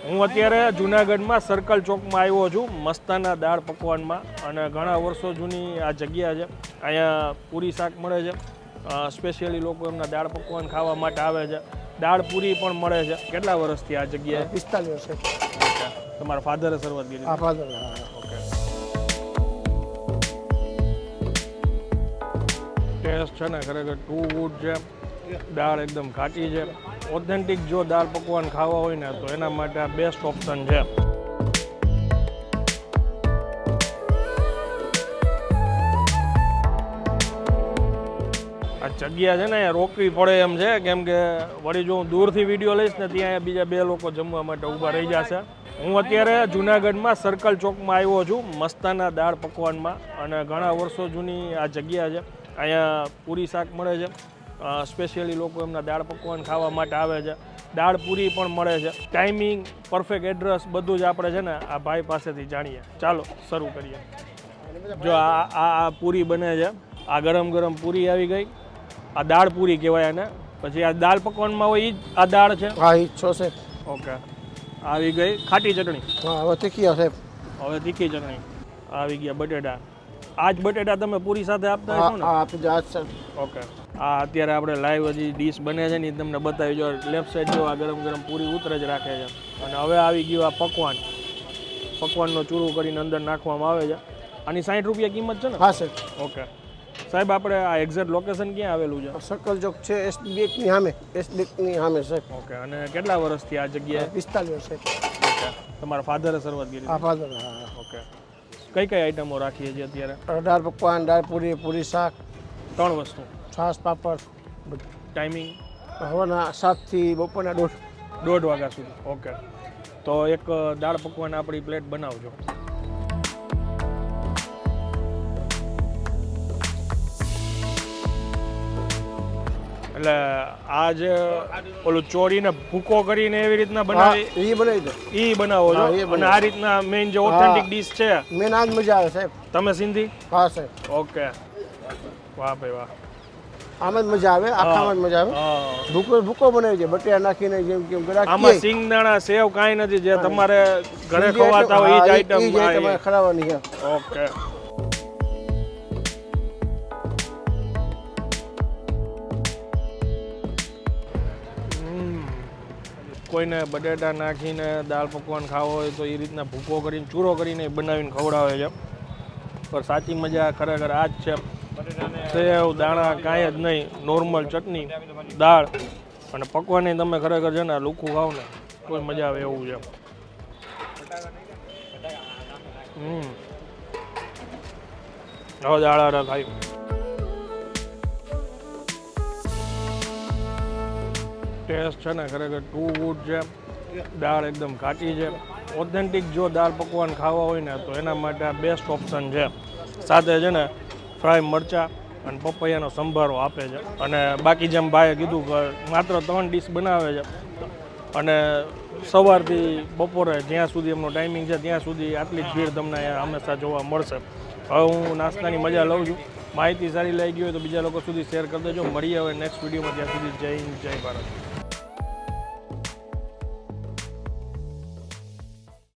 હું અત્યારે જુનાગઢમાં સર્કલ ચોકમાં આવ્યો છું મસ્તાના દાળ પકવાનમાં અને ઘણા વર્ષો જૂની આ જગ્યા છે. અહીંયા પૂરી શાક મળે છે. સ્પેશિયલી લોકો એમના દાળ પકવાન ખાવા માટે આવે છે. દાળ પૂરી પણ મળે છે. કેટલા વર્ષથી આ જગ્યાએ? 45 વર્ષ. તમારા ફાધરે શરૂઆત કરી? હા, ફાધર. ઓકે. ટેસ્ટ છે ને ખરેખર ટુ ગુડ છે. દાળ એકદમ ઘાટી છે. ઓથેન્ટિક જો દાળ પકવાન ખાવા હોય ને તો એના માટે આ બેસ્ટ ઓપ્શન છે. આ જગ્યા છે ને અહીંયા રોકવી પડે એમ છે, કેમ કે વળી જો હું દૂરથી વિડીયો લઈશ ને ત્યાં બીજા બે લોકો જમવા માટે ઊભા રહી જશે. હું અત્યારે જુનાગઢમાં સર્કલ ચોકમાં આવ્યો છું મસ્તાના દાળ પકવાનમાં અને ઘણા વર્ષો જૂની આ જગ્યા છે. અહીંયા પૂરી શાક મળે છે. સ્પેશિયલી લોકો એમના દાળ પકવાન ખાવા માટે આવે છે. દાળ પૂરી પણ મળે છે. ટાઈમિંગ, પરફેક્ટ એડ્રેસ બધું જ આપણે છે ને આ ભાઈ પાસેથી જાણીએ. ચાલો શરૂ કરીએ. જો આ પૂરી બને છે. આ ગરમ ગરમ પૂરી આવી ગઈ. આ દાળ પૂરી કહેવાય અને પછી આ દાળ પકવાનમાં હોય એ જ આ દાળ છે? હા, એ છો છે. ઓકે. આવી ગઈ ખાટી ચટણી. હા, હવે તીખી હશે. હવે તીખી ચટણી આવી ગયા. બટેટા, આ જ બટેટા તમે પૂરી સાથે આપતા હશો ને? હા, આપી દે. સર. ઓકે. આ અત્યારે આપણે લાઈવ હજી ડીશ બને છે ને એ તમને બતાવી. જો લેફ્ટ સાઈડ જો આ ગરમ ગરમ પૂરી ઉતરે જ રાખે છે. અને હવે આવી ગયું આ પકવાન. પકવાનનો ચૂરું કરીને અંદર નાખવામાં આવે છે. આની 60 રૂપિયા કિંમત છે ને? હા સર. ઓકે. સાહેબ આપણે આ એક્ઝેક્ટ લોકેશન ક્યાં આવેલું છે? સર્કલ ચોક છે, એસડી બેંકની સામે. એસડી બેંકની સામે સર. ઓકે. અને કેટલા વર્ષથી આ જગ્યાએ? 45 વર્ષ. ઓકે. તમારા ફાધરે શરૂઆત કરી? હા, ફાધર. હા. ઓકે. કઈ કઈ આઈટમો રાખીએ છીએ અત્યારે? દાળ પકવાન, દાળ પૂરી, પૂરી શાક, 3 વસ્તુ. છાશ, પાપડ બધું. ટાઈમિંગ? હવાના 7 થી બપોરના 1:30 વાગ્યા સુધી. ઓકે. તો એક દાળ પકવાન આપણી પ્લેટ બનાવજો. એટલે આ જે ઓલું ચોરીને ભૂકો કરીને એવી રીતના બનાવી એ બનાવી દો. એ બનાવો છો? અને આ રીતના મેઇન જે ઓથેન્ટિક ડીશ છે મેન આજ મજા આવે સાહેબ. તમે સિંધી? હા સાહેબ. ઓકે. વાહ ભાઈ વાહ. આમ જ મજા આવે, આખામાં જ મજા આવે. ભૂકો બનાવી છે બટેટા નાખીને જેમ કેમ આમાં સિંગદાણા સેવ કાંઈ નથી, જે તમારે ઘરે ખવાતા હોય એ જ આઈટમ ખરાવાની છે. ઓકે. કોઈને બટેટા નાખીને દાળ પકવાન ખાવો હોય તો એ રીતના ભૂકો કરીને ચૂરો કરીને બનાવીને ખવડાવે છે. પણ સાચી મજા ખરેખર આ જ છે. સેવ દાણા કાંઈ જ નહીં, નોર્મલ ચટણી, દાળ અને પકવાને તમે ખરેખર છે ને લુખું ખાવ ને કોઈ મજા આવે એવું છે. હવે દાળ ખાઈ. ટેસ્ટ છે ને ખરેખર ટુ ગુડ છે. દાળ એકદમ ઘાટી છે. ઓથેન્ટિક જો દાળ પકવાન ખાવા હોય ને તો એના માટે આ બેસ્ટ ઓપ્શન છે. સાથે છે ને ફ્રાય મરચાં અને પપૈયાનો સંભારો આપે છે. અને બાકી જેમ ભાઈએ કીધું કે માત્ર 3 ડીશ બનાવે છે અને સવારથી બપોરે જ્યાં સુધી એમનો ટાઈમિંગ છે ત્યાં સુધી આટલી જ ભીડ તમને અહીંયા હંમેશા જોવા મળશે. હવે હું નાસ્તાની મજા લઉં છું. માહિતી સારી લાગી હોય તો બીજા લોકો સુધી શેર કરી દેજો. મળીએ હવે નેક્સ્ટ વિડીયોમાં. ત્યાં સુધી જય હિન્દ, જય ભારત.